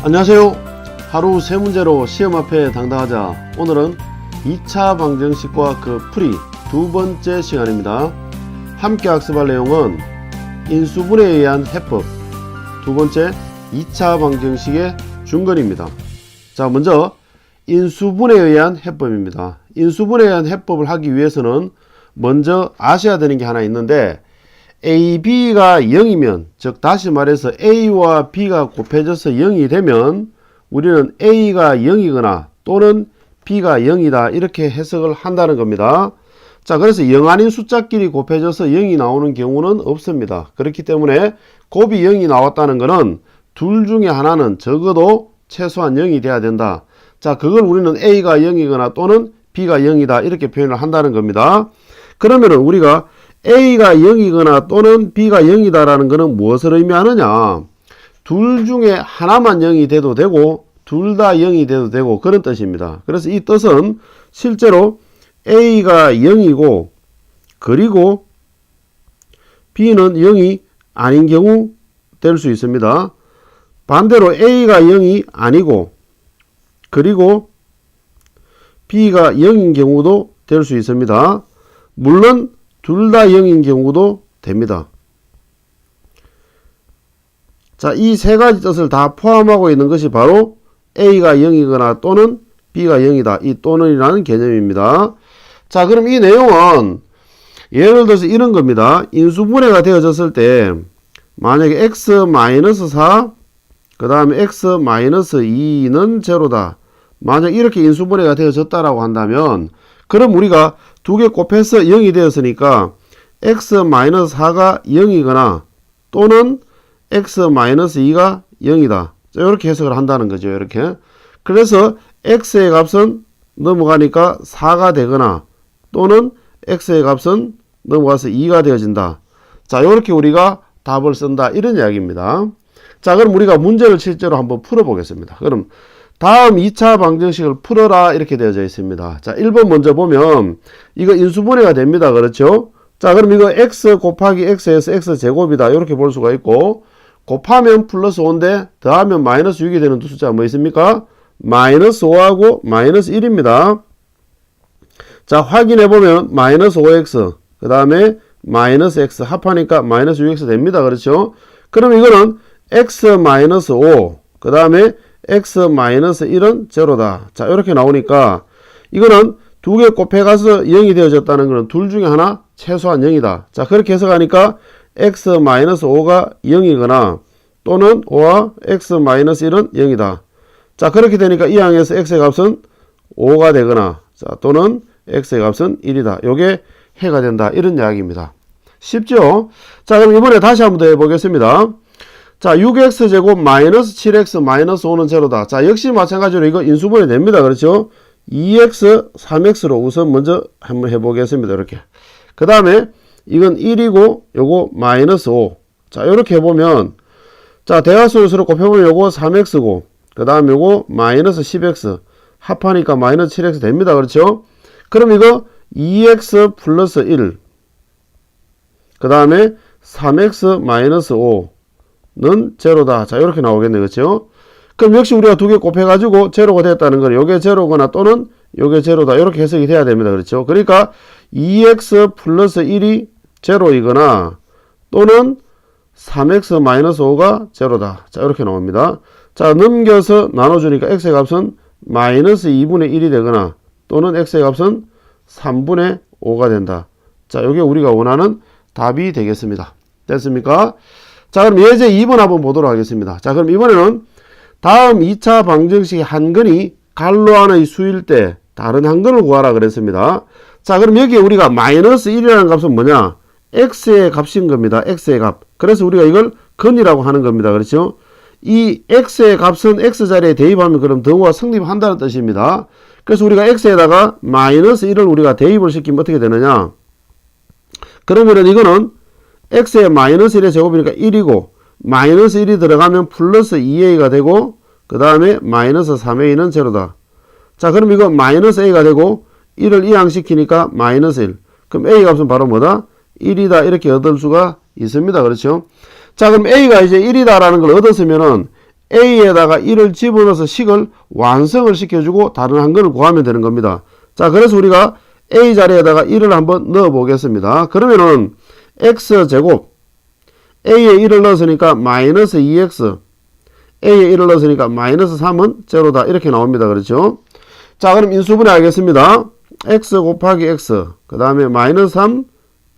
안녕하세요. 하루 세 문제로 시험 앞에 당당하자. 오늘은 2차 방정식과 그 풀이 두 번째 시간입니다. 함께 학습할 내용은 인수분해에 의한 해법, 두 번째 2차 방정식의 중건입니다. 자, 먼저 인수분해에 의한 해법입니다. 인수분해에 의한 해법을 하기 위해서는 먼저 아셔야 되는 게 하나 있는데, A, B가 0이면, 즉 다시 말해서 A와 B가 곱해져서 0이 되면 우리는 A가 0이거나 또는 B가 0이다 이렇게 해석을 한다는 겁니다. 자, 그래서 0 아닌 숫자끼리 곱해져서 0이 나오는 경우는 없습니다. 그렇기 때문에 곱이 0이 나왔다는 것은 둘 중에 하나는 적어도 최소한 0이 돼야 된다. 자, 그걸 우리는 A가 0이거나 또는 B가 0이다 이렇게 표현을 한다는 겁니다. 그러면은 우리가 A가 0이거나 또는 B가 0이다 라는 것은 무엇을 의미하느냐, 둘 중에 하나만 0이 돼도 되고 둘 다 0이 돼도 되고 그런 뜻입니다. 그래서 이 뜻은 실제로 A가 0이고 그리고 B는 0이 아닌 경우 될 수 있습니다. 반대로 A가 0이 아니고 그리고 B가 0인 경우도 될 수 있습니다. 물론 둘 다 0인 경우도 됩니다. 자, 이 세 가지 뜻을 다 포함하고 있는 것이 바로 A가 0이거나 또는 B가 0이다. 이 또는이라는 개념입니다. 자, 그럼 이 내용은 예를 들어서 이런 겁니다. 인수분해가 되어졌을 때 만약에 x-4 그 다음에 x-2는 제로다. 만약 이렇게 인수분해가 되어졌다라고 한다면 그럼 우리가 두 개 곱해서 0이 되었으니까 x-4가 0이거나 또는 x-2가 0이다. 이렇게 해석을 한다는 거죠. 이렇게. 그래서 x의 값은 넘어가니까 4가 되거나 또는 x의 값은 넘어가서 2가 되어진다. 자, 이렇게 우리가 답을 쓴다. 이런 이야기입니다. 자, 그럼 우리가 문제를 실제로 한번 풀어보겠습니다. 그럼 다음 2차 방정식을 풀어라 이렇게 되어져 있습니다. 자, 1번 먼저 보면 이거 인수분해가 됩니다. 그렇죠? 자, 그럼 이거 x 곱하기 x에서 x제곱이다 이렇게 볼 수가 있고, 곱하면 플러스 5인데 더하면 마이너스 6이 되는 두 숫자가 뭐 있습니까? 마이너스 5하고 마이너스 1입니다. 자, 확인해보면 마이너스 5x 그 다음에 마이너스 x 합하니까 마이너스 6x 됩니다. 그렇죠? 그럼 이거는 x 마이너스 5 그 다음에 x-1은 제로다. 자, 이렇게 나오니까 이거는 두 개 곱해가서 0이 되어졌다는 것은 둘 중에 하나 최소한 0이다. 자, 그렇게 해석하니까 x-5가 0이거나 또는 5와 x-1은 0이다. 자, 그렇게 되니까 이 항에서 x의 값은 5가 되거나 자, 또는 x의 값은 1이다. 요게 해가 된다. 이런 이야기입니다. 쉽죠? 자, 그럼 이번에 다시 한번 더 해보겠습니다. 자, 6x제곱 마이너스 7x 마이너스 5는 제로다. 자, 역시 마찬가지로 이거 인수분해 됩니다. 그렇죠? 2x, 3x로 우선 먼저 한번 해보겠습니다. 이렇게. 그 다음에 이건 1이고 요거 마이너스 5. 자, 이렇게 해보면 자, 대괄호를 서로 곱해보면 요거 3x고 그 다음에 요거 마이너스 10x 합하니까 마이너스 7x 됩니다. 그렇죠? 그럼 이거 2x 플러스 1 그 다음에 3x 마이너스 5 는 제로다. 자, 이렇게 나오겠네. 그렇죠? 그럼 역시 우리가 두 개 곱해가지고 제로가 됐다는 건 요게 제로거나 또는 요게 제로다. 이렇게 해석이 돼야 됩니다. 그렇죠? 그러니까 2x 플러스 1이 제로이거나 또는 3x 마이너스 5가 제로다. 자, 이렇게 나옵니다. 자, 넘겨서 나눠주니까 x의 값은 마이너스 2분의 1이 되거나 또는 x의 값은 3분의 5가 된다. 자, 요게 우리가 원하는 답이 되겠습니다. 됐습니까? 자, 그럼 예제 2번 한번 보도록 하겠습니다. 자, 그럼 이번에는 다음 2차 방정식의 한 근이 갈로 안의 수일 때 다른 한 근을 구하라 그랬습니다. 자, 그럼 여기에 우리가 마이너스 1이라는 값은 뭐냐? x의 값인 겁니다. x의 값. 그래서 우리가 이걸 근이라고 하는 겁니다. 그렇죠? 이 x의 값은 x자리에 대입하면 그럼 등호가 성립한다는 뜻입니다. 그래서 우리가 x에다가 마이너스 1을 우리가 대입을 시키면 어떻게 되느냐? 그러면은 이거는 x의 마이너스 1의 제곱이니까 1이고 마이너스 1이 들어가면 플러스 2a가 되고 그 다음에 마이너스 3a는 제로다. 자, 그럼 이거 마이너스 a가 되고 1을 이항시키니까 마이너스 1. 그럼 a 값은 바로 뭐다? 1이다. 이렇게 얻을 수가 있습니다. 그렇죠? 자, 그럼 a가 이제 1이다 라는 걸 얻었으면은 A에다가 1을 집어넣어서 식을 완성을 시켜주고 다른 한 건을 구하면 되는 겁니다. 자, 그래서 우리가 A 자리에다가 1을 한번 넣어 보겠습니다. 그러면은 X제곱, A에 1을 넣었으니까 마이너스 2X, A에 1을 넣었으니까 마이너스 3은 제로다. 이렇게 나옵니다. 그렇죠? 자, 그럼 인수분해 하겠습니다. X 곱하기 X, 그 다음에 마이너스 3,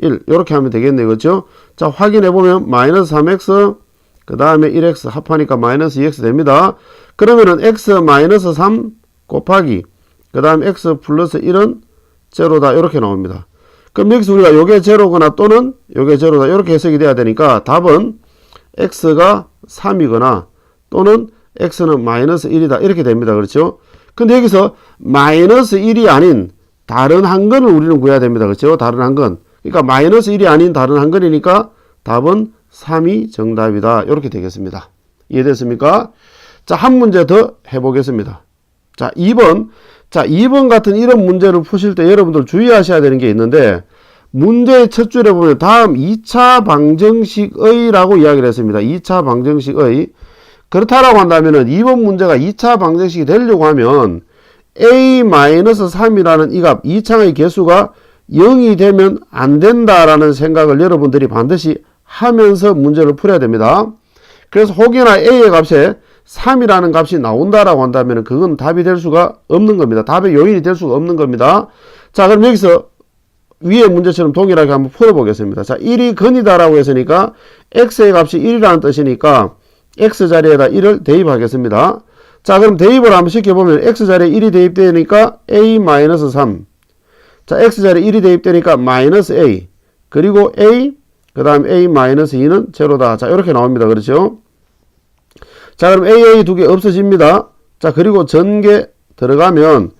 1. 이렇게 하면 되겠네요. 그렇죠? 자, 확인해보면 마이너스 3X, 그 다음에 1X 합하니까 마이너스 2X 됩니다. 그러면은 X 마이너스 3 곱하기, 그 다음에 X 플러스 1은 제로다. 이렇게 나옵니다. 그럼 여기서 우리가 요게 제로거나 또는 요게 제로다. 이렇게 해석이 돼야 되니까 답은 X가 3이거나 또는 X는 마이너스 1이다. 이렇게 됩니다. 그렇죠? 근데 여기서 마이너스 1이 아닌 다른 한 건을 우리는 구해야 됩니다. 그렇죠? 다른 한 건. 그러니까 마이너스 1이 아닌 다른 한 건이니까 답은 3이 정답이다. 이렇게 되겠습니다. 이해됐습니까? 자, 한 문제 더 해보겠습니다. 자, 2번. 자, 2번 같은 이런 문제를 푸실 때 여러분들 주의하셔야 되는 게 있는데, 문제의 첫 줄에 보면 다음 2차 방정식의 라고 이야기를 했습니다. 2차 방정식의. 그렇다라고 한다면은 2번 문제가 2차 방정식이 되려고 하면 A-3이라는 이 값, 2차의 개수가 0이 되면 안 된다라는 생각을 여러분들이 반드시 하면서 문제를 풀어야 됩니다. 그래서 혹여나 A의 값에 3이라는 값이 나온다라고 한다면 그건 답이 될 수가 없는 겁니다. 답의 요인이 될 수가 없는 겁니다. 자, 그럼 여기서 위에 문제처럼 동일하게 한번 풀어보겠습니다. 자, 1이 근이다라고 했으니까 x의 값이 1이라는 뜻이니까 x 자리에다 1을 대입하겠습니다. 자, 그럼 대입을 한번 시켜보면 x 자리에 1이 대입되니까 a-3. 자, x 자리에 1이 대입되니까 마이너스 a. 그리고 a, 그 다음 a-2는 제로다. 자, 이렇게 나옵니다. 그렇죠? 자, 그럼 a 두 개 없어집니다. 자, 그리고 전개 들어가면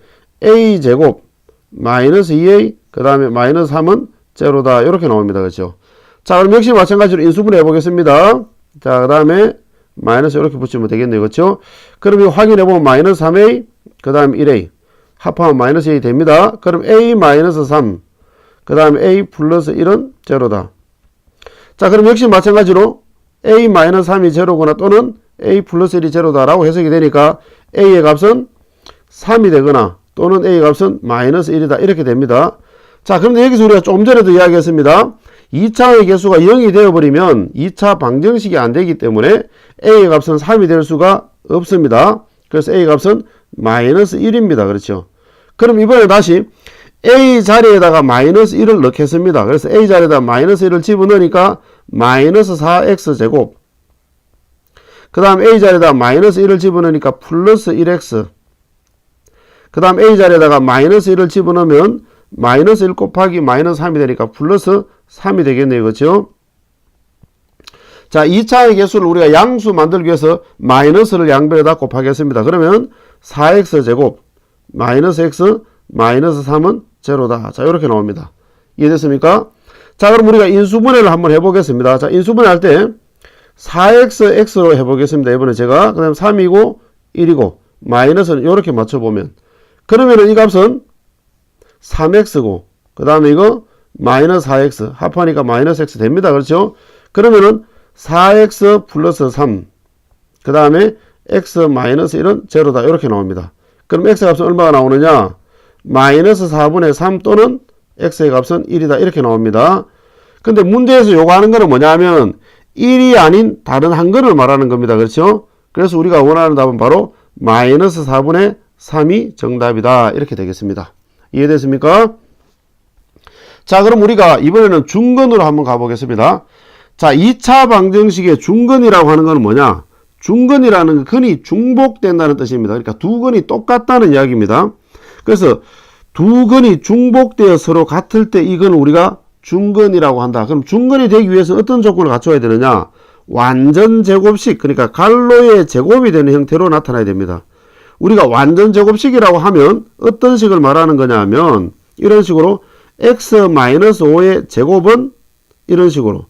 a 제곱 마이너스 2a, 그 다음에 마이너스 3은 제로다. 이렇게 나옵니다. 그렇죠? 자, 그럼 역시 마찬가지로 인수분해 해보겠습니다. 자, 그 다음에 마이너스 이렇게 붙이면 되겠네요. 그렇죠? 그럼 이거 확인해보면 마이너스 3a, 그 다음에 1a. 합하면 마이너스 a 됩니다. 그럼 a 마이너스 3, 그 다음에 a 플러스 1은 제로다. 자, 그럼 역시 마찬가지로 a 마이너스 3이 제로거나 또는 a 플러스 1이 제로다라고 해석이 되니까 a의 값은 3이 되거나 또는 a의 값은 마이너스 1이다. 이렇게 됩니다. 자, 그런데 여기서 우리가 좀 전에도 이야기했습니다. 2차의 개수가 0이 되어버리면 2차 방정식이 안 되기 때문에 a의 값은 3이 될 수가 없습니다. 그래서 a의 값은 마이너스 1입니다. 그렇죠? 그럼 이번에 다시 a 자리에다가 마이너스 1을 넣겠습니다. 그래서 a 자리에다 마이너스 1을 집어넣으니까 마이너스 4x 제곱, 그 다음 a 자리에다 마이너스 1을 집어넣으니까 플러스 1x, 그 다음 a 자리에다가 마이너스 1을 집어넣으면 마이너스 1 곱하기 마이너스 3이 되니까 플러스 3이 되겠네요. 그렇죠? 자, 2차의 개수를 우리가 양수 만들기 위해서 마이너스를 양변에다 곱하겠습니다. 그러면 4x 제곱 마이너스 x 마이너스 3은 제로다. 자, 이렇게 나옵니다. 이해됐습니까? 자, 그럼 우리가 인수분해를 한번 해보겠습니다. 자, 인수분해 할 때 4x x로 해보겠습니다. 이번에 제가. 그 다음 3이고 1이고 마이너스는 이렇게 맞춰보면, 그러면은 이 값은 3x고 그 다음에 이거 마이너스 4x 합하니까 마이너스 x 됩니다. 그렇죠? 그러면은 4x 플러스 3, 그 다음에 x 마이너스 1은 제로다. 이렇게 나옵니다. 그럼 x 값은 얼마가 나오느냐? 마이너스 4분의 3 또는 x의 값은 1이다. 이렇게 나옵니다. 근데 문제에서 요구하는 거는 뭐냐면 1이 아닌 다른 한 건을 말하는 겁니다. 그렇죠? 그래서 우리가 원하는 답은 바로 마이너스 4분의 3이 정답이다. 이렇게 되겠습니다. 이해됐습니까? 자, 그럼 우리가 이번에는 중근으로 한번 가보겠습니다. 자, 2차 방정식의 중근이라고 하는 건 뭐냐? 중근이라는 근이 중복된다는 뜻입니다. 그러니까 두 근이 똑같다는 이야기입니다. 그래서 두 근이 중복되어 서로 같을 때 이건 우리가 중근이라고 한다. 그럼 중근이 되기 위해서 어떤 조건을 갖춰야 되느냐? 완전 제곱식, 그러니까 갈로의 제곱이 되는 형태로 나타나야 됩니다. 우리가 완전 제곱식이라고 하면 어떤 식을 말하는 거냐 하면 이런 식으로 x-5의 제곱은 이런 식으로,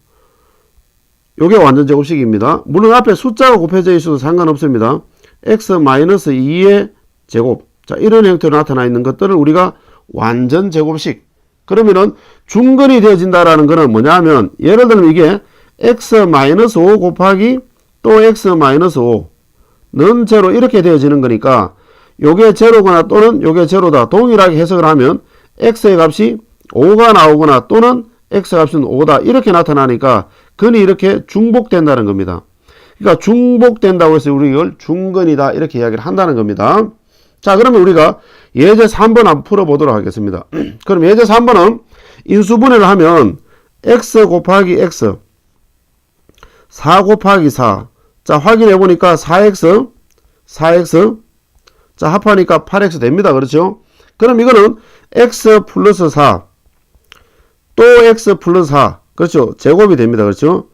요게 완전 제곱식입니다. 물론 앞에 숫자가 곱해져 있어도 상관없습니다. x-2의 제곱, 자, 이런 형태로 나타나 있는 것들을 우리가 완전 제곱식. 그러면은 중근이 되어진다라는 거는 뭐냐 하면, 예를 들면 이게 x-5 곱하기 또 x-5, 는 제로 이렇게 되어지는 거니까 요게 제로거나 또는 요게 제로다 동일하게 해석을 하면 x의 값이 5가 나오거나 또는 x의 값은 5다 이렇게 나타나니까 근이 이렇게 중복된다는 겁니다. 그러니까 중복된다고 해서 우리 이걸 중근이다 이렇게 이야기를 한다는 겁니다. 자, 그러면 우리가 예제 3번 한번 풀어보도록 하겠습니다. 그럼 예제 3번은 인수분해를 하면 x 곱하기 x 4 곱하기 4 자, 확인해 보니까 4x 자, 합하니까 8x 됩니다. 그렇죠? 그럼 이거는 x 플러스 4 또 x 플러스 4 그렇죠? 제곱이 됩니다. 그렇죠?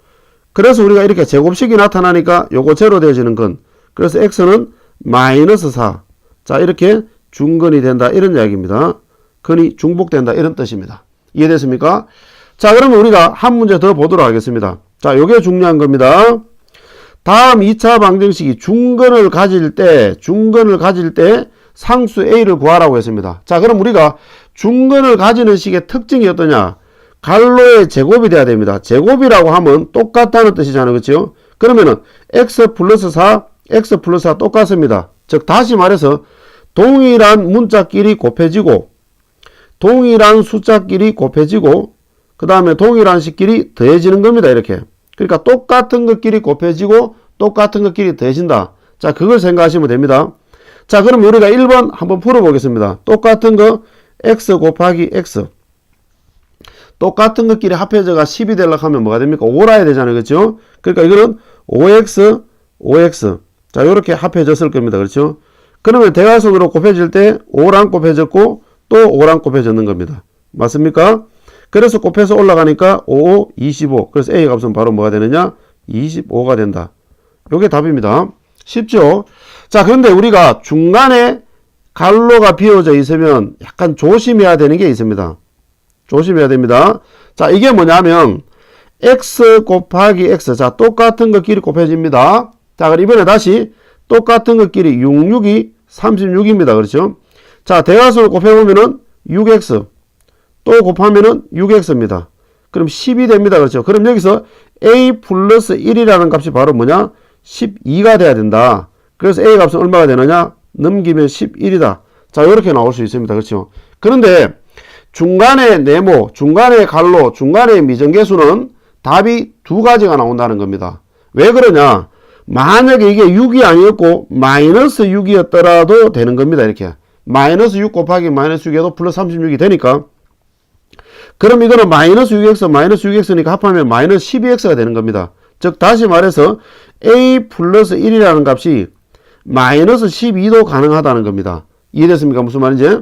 그래서 우리가 이렇게 제곱식이 나타나니까 요거 제로 되어지는 건 그래서 x는 마이너스 4 자, 이렇게 중근이 된다 이런 이야기입니다. 근이 중복된다 이런 뜻입니다. 이해됐습니까? 자, 그러면 우리가 한 문제 더 보도록 하겠습니다. 자, 요게 중요한 겁니다. 다음 2차 방정식이 중근을 가질 때 상수 A를 구하라고 했습니다. 자, 그럼 우리가 중근을 가지는 식의 특징이 어떠냐? 갈로의 제곱이 돼야 됩니다. 제곱이라고 하면 똑같다는 뜻이잖아요. 그렇죠? 그러면은 x 플러스 4, x 플러스 4 똑같습니다. 즉 다시 말해서 동일한 문자끼리 곱해지고 동일한 숫자끼리 곱해지고 그 다음에 동일한 식끼리 더해지는 겁니다. 이렇게. 그러니까 똑같은 것끼리 곱해지고 똑같은 것끼리 더해진다. 자, 그걸 생각하시면 됩니다. 자, 그럼 우리가 1번 한번 풀어보겠습니다. 똑같은 거 x 곱하기 x 똑같은 것끼리 합해져가 10이 되려고 하면 뭐가 됩니까? 5라야 되잖아요. 그렇죠? 그러니까 이거는 5x 자, 이렇게 합해졌을 겁니다. 그렇죠? 그러면 대괄선으로 곱해질 때 5랑 곱해졌고 또 5랑 곱해졌는 겁니다. 맞습니까? 그래서 곱해서 올라가니까 5, 25. 그래서 A 값은 바로 뭐가 되느냐? 25가 된다. 요게 답입니다. 쉽죠? 자, 그런데 우리가 중간에 갈로가 비어져 있으면 약간 조심해야 되는 게 있습니다. 조심해야 됩니다. 자, 이게 뭐냐면 x 곱하기 x. 자, 똑같은 것끼리 곱해집니다. 자, 그럼 이번에 다시 똑같은 것끼리 66이 36입니다. 그렇죠? 자, 대괄호를 곱해보면은 6x 또 곱하면은 6x입니다. 그럼 10이 됩니다. 그렇죠? 그럼 여기서 a 플러스 1이라는 값이 바로 뭐냐? 12가 돼야 된다. 그래서 a 값은 얼마가 되느냐? 넘기면 11이다. 자, 이렇게 나올 수 있습니다. 그렇죠? 그런데 중간에 네모, 중간에 갈로, 중간에 미정계수는 답이 두 가지가 나온다는 겁니다. 왜 그러냐? 만약에 이게 6이 아니었고 마이너스 6이었더라도 되는 겁니다. 이렇게. 마이너스 6 곱하기 마이너스 6에도 플러스 36이 되니까 그럼 이거는 마이너스 6x 마이너스 6x니까 합하면 마이너스 12x가 되는 겁니다. 즉 다시 말해서 a 플러스 1이라는 값이 마이너스 12도 가능하다는 겁니다. 이해됐습니까? 무슨 말인지?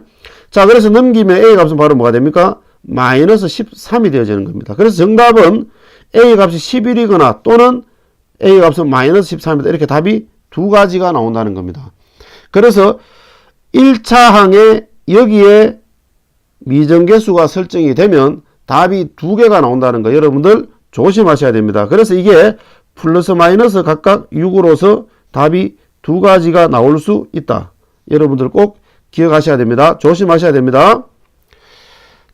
자, 그래서 넘기면 a 값은 바로 뭐가 됩니까? 마이너스 13이 되어지는 겁니다. 그래서 정답은 a 값이 11이거나 또는 a 값은 마이너스 13이다. 이렇게 답이 두 가지가 나온다는 겁니다. 그래서 1차 항에 여기에 미정계수가 설정이 되면 답이 두 개가 나온다는 거 여러분들 조심하셔야 됩니다. 그래서 이게 플러스 마이너스 각각 6으로서 답이 두 가지가 나올 수 있다. 여러분들 꼭 기억하셔야 됩니다. 조심하셔야 됩니다.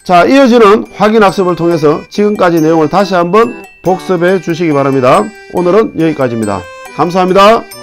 자, 이어지는 확인 학습을 통해서 지금까지 내용을 다시 한번 복습해 주시기 바랍니다. 오늘은 여기까지입니다. 감사합니다.